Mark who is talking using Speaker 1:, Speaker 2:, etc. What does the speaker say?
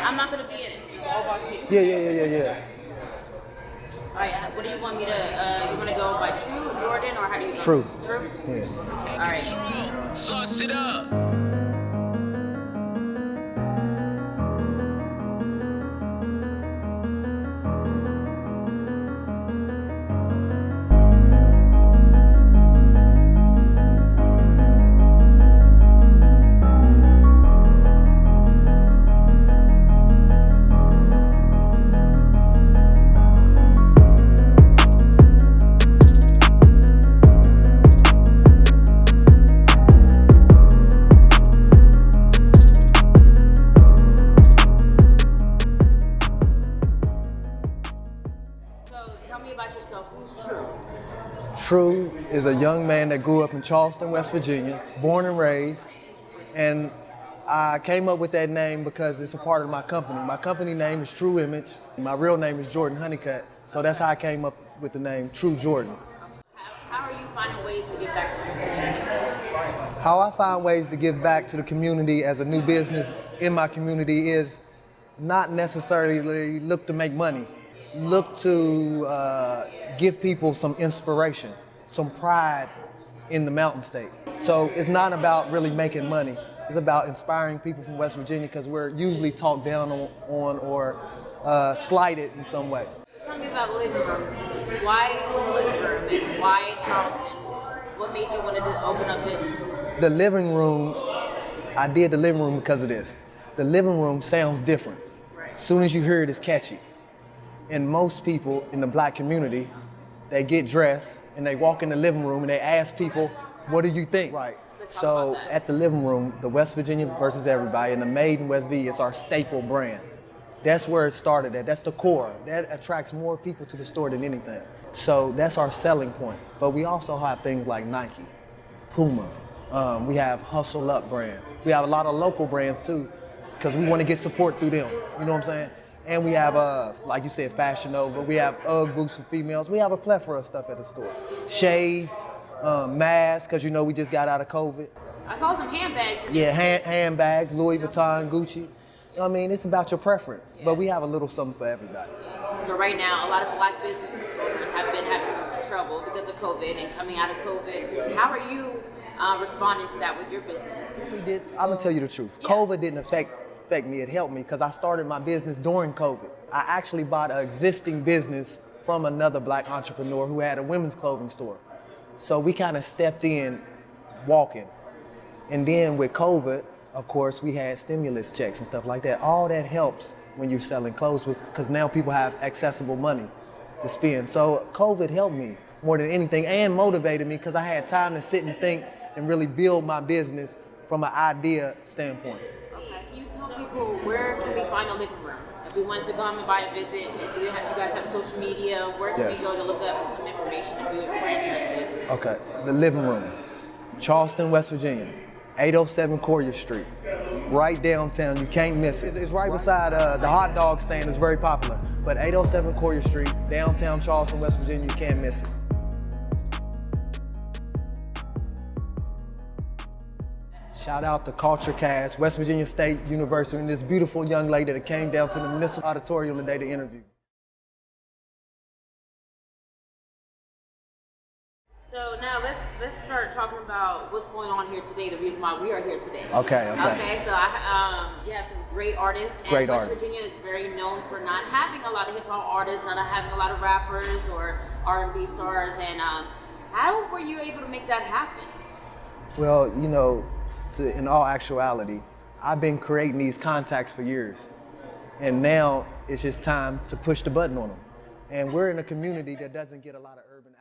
Speaker 1: I'm not gonna be in it. It's all about you.
Speaker 2: Yeah.
Speaker 1: All right. What do you want me to? You want to go by Tru Jordan or how do you?
Speaker 2: Tru.
Speaker 1: Tru.
Speaker 2: Yeah.
Speaker 1: All right.
Speaker 3: Sauce it up.
Speaker 1: Tell me about yourself. Who's Tru?
Speaker 2: Tru is a young man that grew up in Charleston, West Virginia, born and raised. And I came up with that name because it's a part of my company. My company name is Tru Image. My real name is Jordan Honeycutt. So that's how I came up with the name Tru Jordan.
Speaker 1: How are you finding ways to get back to your community?
Speaker 2: How I find ways to give back to the community as a new business in my community is not necessarily look to make money. Look to give people some inspiration, some pride in the Mountain State. So it's not about really making money. It's about inspiring people from West Virginia because we're usually talked down on or slighted in some way.
Speaker 1: Tell me about Livingroom. Why Livingroom and why Charleston? What made you want to open up this?
Speaker 2: The living room, I did the living room because of this. The living room sounds different.
Speaker 1: Right.
Speaker 2: As soon as you hear it, it's catchy. And most people in the black community, they get dressed and they walk in the living room and they ask people, what do you think? Right. So at the living room, the West Virginia versus everybody and the Made in West V is our staple brand. That's where it started at. That's the core. That attracts more people to the store than anything. So that's our selling point. But we also have things like Nike, Puma. We have Hustle Up brand. We have a lot of local brands too, because we want to get support through them. You know what I'm saying? And we have, like you said, Fashion Nova. We have UGG boots for females. We have a plethora of stuff at the store. Shades, masks, because you know we just got out of COVID.
Speaker 1: I saw some handbags.
Speaker 2: Yeah, handbags, Louis Vuitton, Gucci. You know what I mean? It's about your preference. Yeah. But we have a little something for everybody.
Speaker 1: So right now, a lot of black business owners have been having trouble because of COVID and coming out of COVID. How are you responding to that with your business?
Speaker 2: I'm going to tell you the truth. Yeah. COVID didn't affect me, it helped me because I started my business during COVID. I actually bought an existing business from another black entrepreneur who had a women's clothing store. So we kind of stepped in walking. And then with COVID, of course, we had stimulus checks and stuff like that. All that helps when you're selling clothes because now people have accessible money to spend. So COVID helped me more than anything and motivated me because I had time to sit and think and really build my business from an idea standpoint.
Speaker 1: People, where can we find a living room? If we wanted to go and buy a visit, do you guys have social media? Where can we go to look up some information if we're interested?
Speaker 2: Okay, the living room, Charleston, West Virginia, 807 Quarrier Street, right downtown. You can't miss it. It's right beside the hot dog stand. It's very popular. But 807 Quarrier Street, downtown Charleston, West Virginia. You can't miss it. Shout out to Culture Cast, West Virginia State University, and this beautiful young lady that came down to the municipal auditorium today to interview.
Speaker 1: So now let's start talking about what's going on here today, the reason why we are here today.
Speaker 2: Okay.
Speaker 1: Okay, so you have some great artists.
Speaker 2: Great
Speaker 1: West
Speaker 2: artists.
Speaker 1: Virginia is very known for not having a lot of hip hop artists, not having a lot of rappers or R&B stars, and how were you able to make that happen?
Speaker 2: Well, you know, in all actuality, I've been creating these contacts for years. And now it's just time to push the button on them. And we're in a community that doesn't get a lot of urban